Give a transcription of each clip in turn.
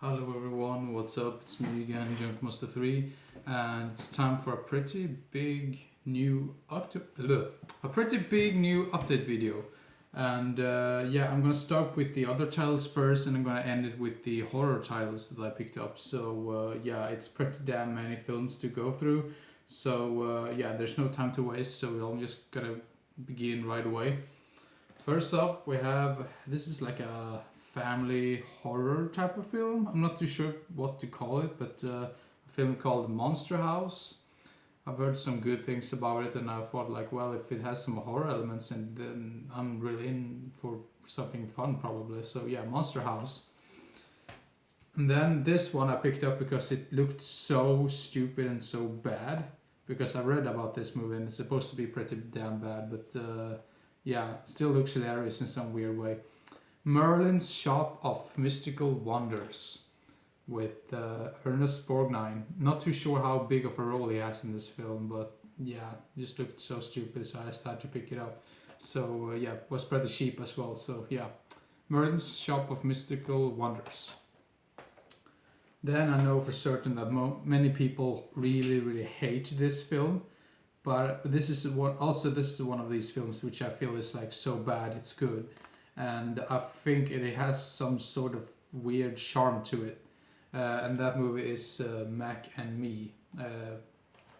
Hello everyone, what's up? It's me again, Junkmaster 3, and it's time for a pretty big new update video. And yeah, I'm gonna start with the other titles first, and I'm gonna end it with the horror titles that I picked up. So yeah, it's pretty damn many films to go through. So yeah, there's no time to waste. So I'm just gonna begin right away. First up, we have this is like a family horror type of film. I'm not too sure what to call it, but a film called Monster House. I've heard some good things about it, and I thought like, well, if it has some horror elements, and then I'm really in for something fun probably. So yeah, Monster House. And then this one I picked up because it looked so stupid and so bad. Because I read about this movie and it's supposed to be pretty damn bad, but yeah, still looks hilarious in some weird way. Merlin's Shop of Mystical Wonders with Ernest Borgnine. Not too sure how big of a role he has in this film, but yeah, just looked so stupid, so I just had to pick it up. So yeah, it was pretty cheap as well. So yeah, Merlin's Shop of Mystical Wonders. Then I know for certain that many people really hate this film, but this is one of these films which I feel is like so bad it's good, and I think it has some sort of weird charm to it, and that movie is Mac and Me.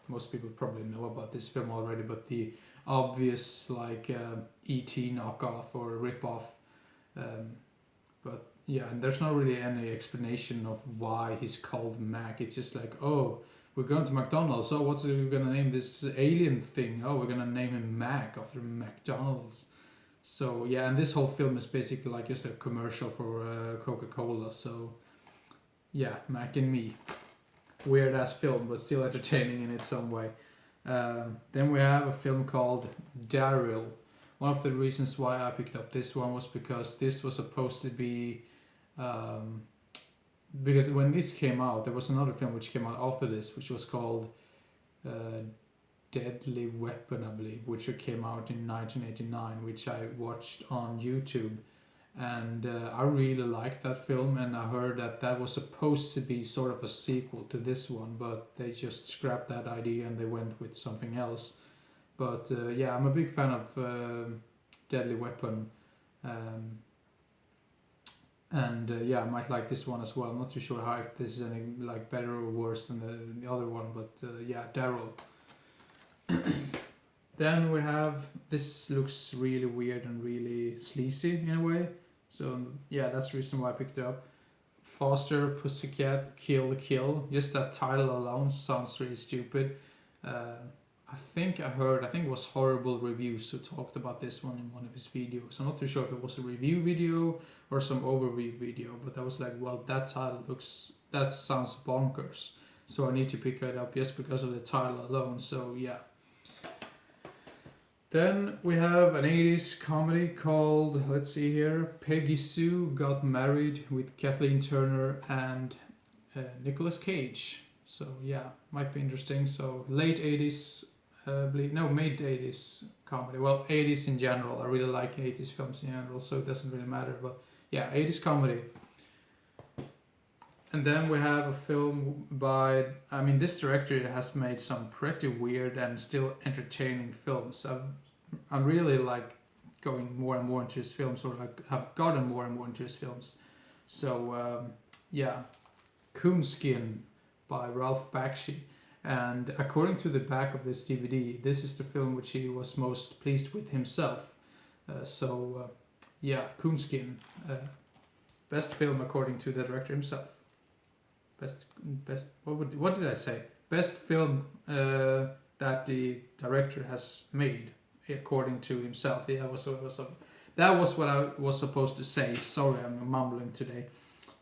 Most people probably know about this film already, but the obvious like E.T. knockoff or ripoff, but yeah, and there's not really any explanation of why he's called Mac. It's just like, oh, we're going to McDonald's. So what's we gonna name this alien thing? Oh, we're gonna name him Mac after McDonald's. So yeah, and this whole film is basically like just a commercial for Coca-Cola. So yeah, Mac and Me, weird ass film, but still entertaining in its own way. Then we have a film called Daryl. One of the reasons why I picked up this one was because this was supposed to be. Because when this came out, there was another film which came out after this, which was called Deadly Weapon, I believe, which came out in 1989, which I watched on YouTube. And I really liked that film, and I heard that that was supposed to be sort of a sequel to this one, but they just scrapped that idea and they went with something else. But yeah, I'm a big fan of Deadly Weapon. And yeah, I might like this one as well. I'm not too sure how if this is any like better or worse than the other one, but yeah, Daryl. Then we have this looks really weird and really sleazy in a way. So yeah, that's the reason why I picked it up. Foster Pussycat Kill Kill. Just that title alone sounds really stupid. I think it was Horrible Reviews who talked about this one in one of his videos. I'm not too sure if it was a review video or some overview video, but I was like, well, that sounds bonkers. So I need to pick it up just because of the title alone. So yeah. Then we have an 80s comedy called, let's see here, Peggy Sue Got Married with Kathleen Turner and Nicolas Cage. So yeah, might be interesting. So late 80s, mid 80s comedy. Well, 80s in general. I really like 80s films in general, so it doesn't really matter. But yeah, 80s comedy. And then we have a film by, this director has made some pretty weird and still entertaining films. I'm really like going more and more into his films, or like have gotten more and more into his films. So yeah, Coonskin by Ralph Bakshi. And according to the back of this DVD, this is the film which he was most pleased with himself. Yeah, Coonskin, best film according to the director himself. Best. What did I say? Best film that the director has made according to himself. Yeah, that was what I was supposed to say. Sorry, I'm mumbling today.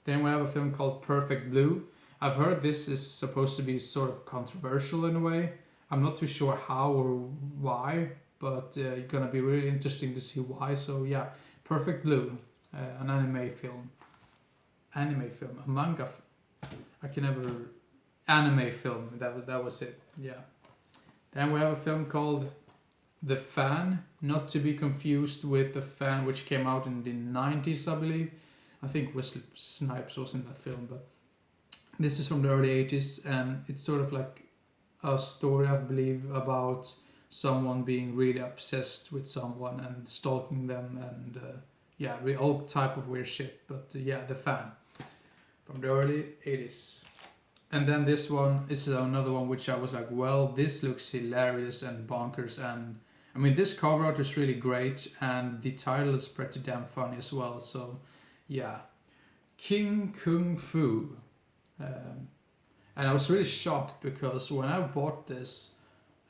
Then we have a film called Perfect Blue. I've heard this is supposed to be sort of controversial in a way. I'm not too sure how or why, but it's gonna be really interesting to see why. So yeah, Perfect Blue, an anime film, a manga. Anime film. That was it. Yeah. Then we have a film called The Fan, not to be confused with The Fan, which came out in the 90s, I believe. I think Wesley Snipes was in that film, but this is from the early 80s, and it's sort of like a story, I believe, about someone being really obsessed with someone and stalking them, and yeah, all type of weird shit. But yeah, The Fan from the early 80s. And then this one is another one which I was like, well, this looks hilarious and bonkers, and I mean, this cover art is really great, and the title is pretty damn funny as well. So yeah, King Kung Fu. And I was really shocked because when I bought this,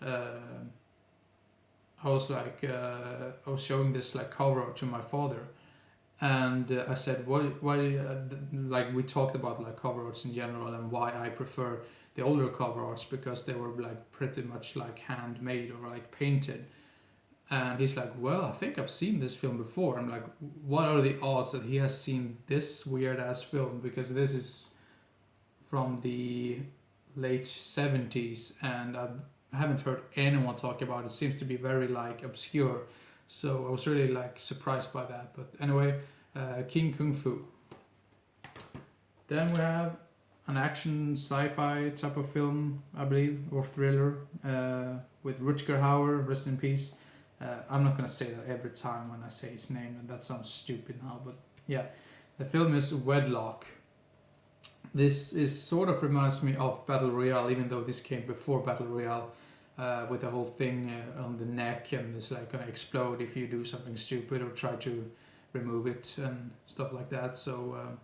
I was like, I was showing this like cover art to my father, and I said, why, like we talked about like cover arts in general and why I prefer the older cover arts, because they were like pretty much like handmade or like painted. And he's like, well, I think I've seen this film before. I'm like, what are the odds that he has seen this weird ass film? Because this is from the late 70s, and I haven't heard anyone talk about it. It seems to be very like obscure. So I was really like surprised by that. But anyway, King Kung Fu. Then we have an action sci-fi type of film, I believe, or thriller, with Rutger Hauer, rest in peace. I'm not gonna say that every time when I say his name, and that sounds stupid now, but yeah. The film is Wedlock. This is sort of reminds me of Battle Royale, even though this came before Battle Royale, with the whole thing on the neck, and it's like gonna explode if you do something stupid or try to remove it and stuff like that. So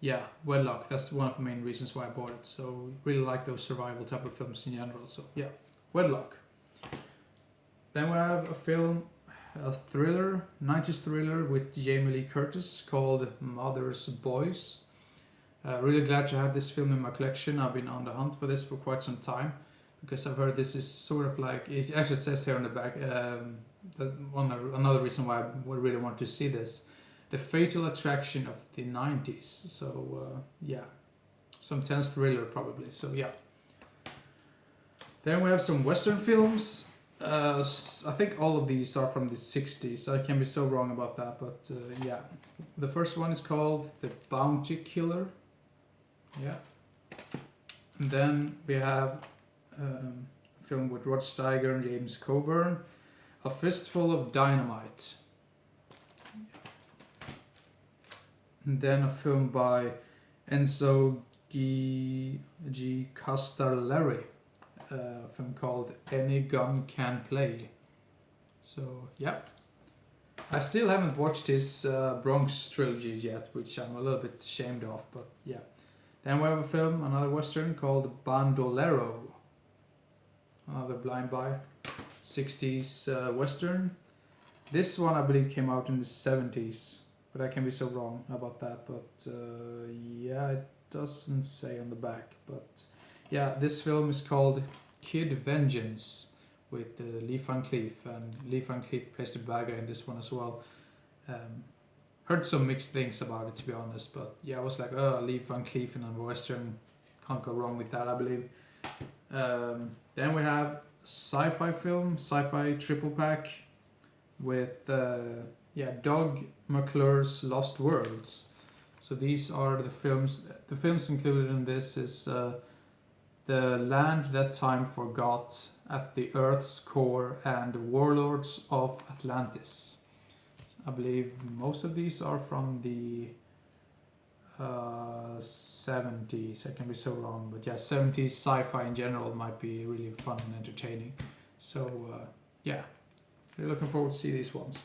yeah, Wedlock, that's one of the main reasons why I bought it. So really like those survival type of films in general. So yeah, Wedlock. Then we have a film, a thriller, 90s thriller with Jamie Lee Curtis called Mother's Boys. Really glad to have this film in my collection. I've been on the hunt for this for quite some time, because I've heard this is sort of like, it actually says here on the back, that another reason why I really want to see this, the fatal attraction of the 90s. So yeah, some tense thriller probably. So yeah. Then we have some Western films. I think all of these are from the 60s. I can be so wrong about that, but yeah. The first one is called The Bounty Killer. Yeah. And then we have a film with Rod Steiger and James Coburn, A Fistful of Dynamite. And then a film by Enzo G. Castellari, a film called Any Gun Can Play. So yeah, I still haven't watched his Bronx trilogy yet, which I'm a little bit ashamed of, but yeah. Then we have a film, another Western called Bandolero, another blind buy, 60s Western. This one I believe came out in the 70s, but I can be so wrong about that. But yeah, it doesn't say on the back. But yeah, this film is called Kid Vengeance with Lee Van Cleef, and Lee Van Cleef plays the bad guy in this one as well. Heard some mixed things about it, to be honest, but yeah, I was like, oh, Lee Van Cleef in a Western, can't go wrong with that, I believe. Then we have sci-fi film, sci-fi triple pack with yeah, Doug McClure's Lost Worlds. So these are the films. The films included in this is The Land That Time Forgot, At the Earth's Core, and Warlords of Atlantis. I believe most of these are from the 70s. I can be so wrong, but yeah, 70s sci-fi in general might be really fun and entertaining. So yeah, really looking forward to see these ones.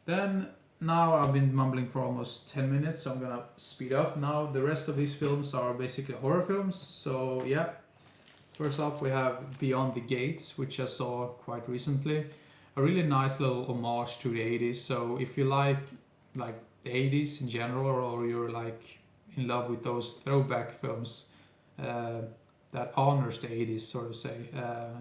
Then now I've been mumbling for almost 10 minutes, so I'm gonna speed up. Now the rest of these films are basically horror films. So yeah, first off we have Beyond the Gates, which I saw quite recently. A really nice little homage to the 80s. So if you like the 80s in general, or you're like in love with those throwback films that honors the 80s, sort of say,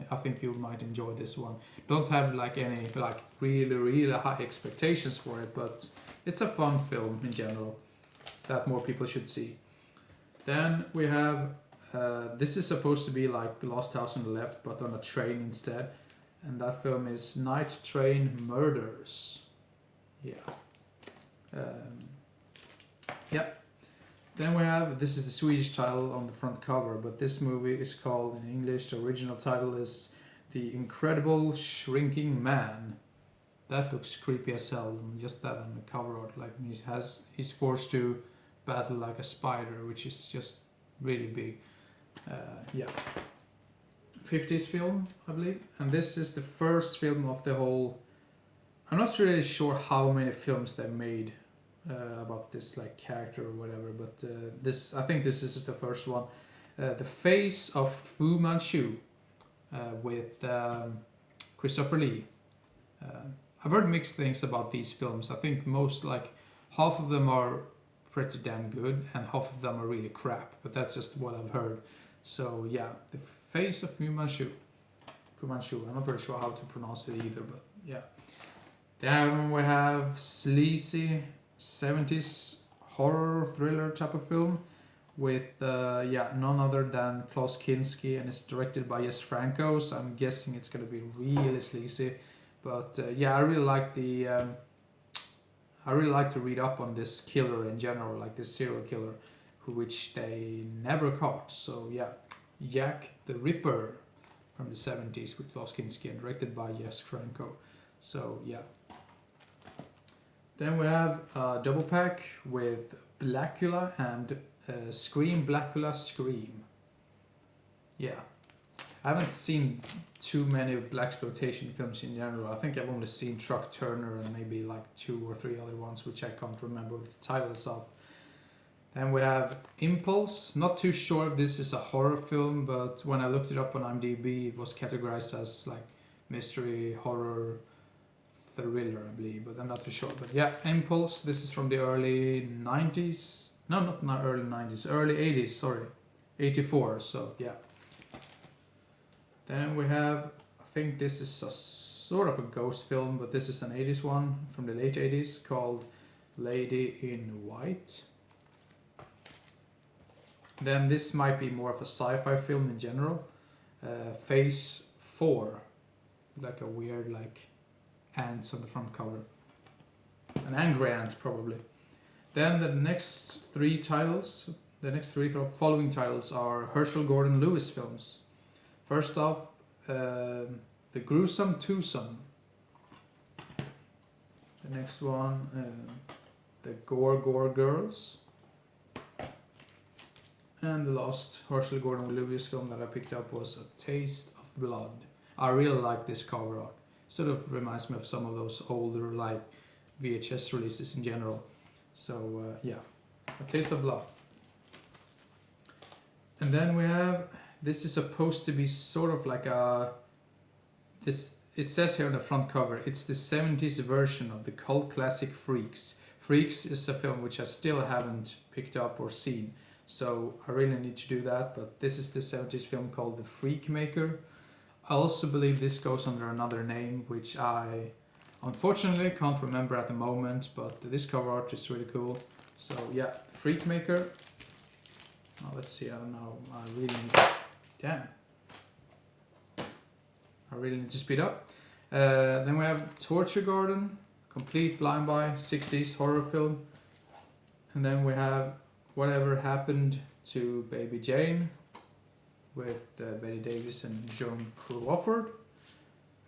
I think you might enjoy this one. Don't have like any like really high expectations for it, but it's a fun film in general that more people should see. Then we have this is supposed to be like Lost House on the Left, but on a train instead. And that film is Night Train Murders. Yeah. Yep. Then we have, this is the Swedish title on the front cover, but this movie is called, in English, the original title is The Incredible Shrinking Man. That looks creepy as hell, just that on the cover art. Like he's forced to battle like a spider, which is just really big. Yeah. 50s film, I believe. And this is the first film of the whole... I'm not really sure how many films they made about this like character or whatever, but I think this is the first one. The Face of Fu Manchu with Christopher Lee. I've heard mixed things about these films. I think half of them are pretty damn good and half of them are really crap, but that's just what I've heard. So yeah, The Face of Fu Manchu. I'm not very sure how to pronounce it either, but yeah. Then we have sleazy 70s horror thriller type of film with none other than Klaus Kinski, and it's directed by Jess Franco, so I'm guessing it's gonna be really sleazy. But I really like to read up on this killer in general, like this serial killer, which they never caught. So yeah, Jack the Ripper from the 70s with Klaus Kinski and directed by Jess Franco. So yeah. Then we have a double pack with Blackula and Scream, Blackula, Scream. Yeah. I haven't seen too many blaxploitation films in general. I think I've only seen Truck Turner and maybe like 2 or 3 other ones which I can't remember the titles of. Then we have Impulse. Not too sure if this is a horror film, but when I looked it up on IMDb, it was categorized as like mystery, horror, thriller, I believe, but I'm not too sure. But yeah, Impulse. This is from the early 90s. No, not early 90s. Early 80s, sorry. 84, so yeah. Then we have, I think this is a sort of a ghost film, but this is an 80s one from the late 80s called Lady in White. Then this might be more of a sci-fi film in general. Phase 4. Like a weird like ants on the front cover. An angry ant probably. Then the next 3 following titles are Herschel Gordon Lewis films. First off, The Gruesome Twosome. The next one, The Gore Girls. And the last Herschel Gordon Lewis film that I picked up was A Taste of Blood. I really like this cover art. Sort of reminds me of some of those older like VHS releases in general. So yeah, A Taste of Blood. And then we have, this is supposed to be sort of like it says here on the front cover, it's the 70s version of the cult classic Freaks. Freaks is a film which I still haven't picked up or seen, so I really need to do that, but this is the 70s film called The Freak Maker. I also believe this goes under another name, which I unfortunately can't remember at the moment, but this cover art is really cool. So yeah, Freak Maker. Oh, let's see, I don't know, I really need to speed up. Then we have Torture Garden, complete blind buy, 60s horror film. And then we have Whatever Happened to Baby Jane with Betty Davis and Joan Crawford.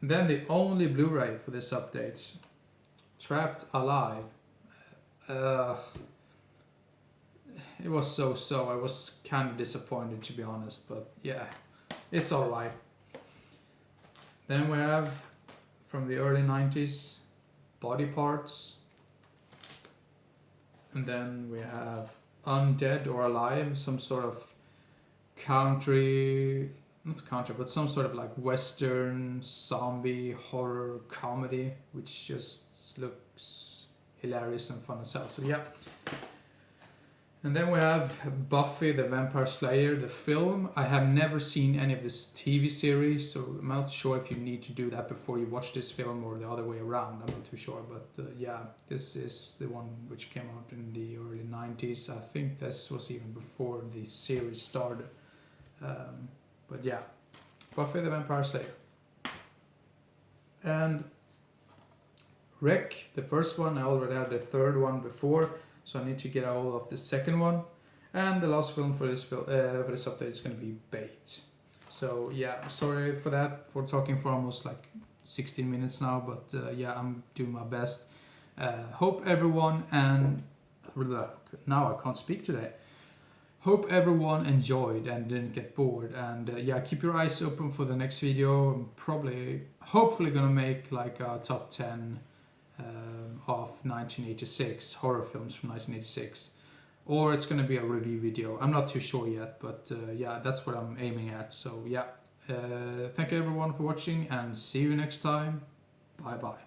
And then the only Blu-ray for this update, Trapped Alive. It was so. I was kind of disappointed, to be honest, but yeah, it's alright. Then we have, from the early 90s, Body Parts. And then we have Undead or Alive, some sort of but some sort of like western zombie horror comedy, which just looks hilarious and fun as hell. So yeah. And then we have Buffy the Vampire Slayer, the film. I have never seen any of this TV series, so I'm not sure if you need to do that before you watch this film or the other way around. I'm not too sure, but yeah, this is the one which came out in the early 90s. I think this was even before the series started. But yeah, Buffy the Vampire Slayer. And Wreck, the first one, I already had the third one before. so I need to get a hold of the second one. And the last film for this update is going to be Bait. So yeah, sorry for that, for talking for almost like 16 minutes now, but yeah, I'm doing my best. Hope everyone and now I can't speak today. Hope everyone enjoyed and didn't get bored, and yeah, keep your eyes open for the next video. I'm hopefully gonna make like a top 10 of 1986 horror films from 1986, or it's gonna be a review video. I'm not too sure yet, but yeah, that's what I'm aiming at. So yeah, thank you everyone for watching, and see you next time. Bye bye.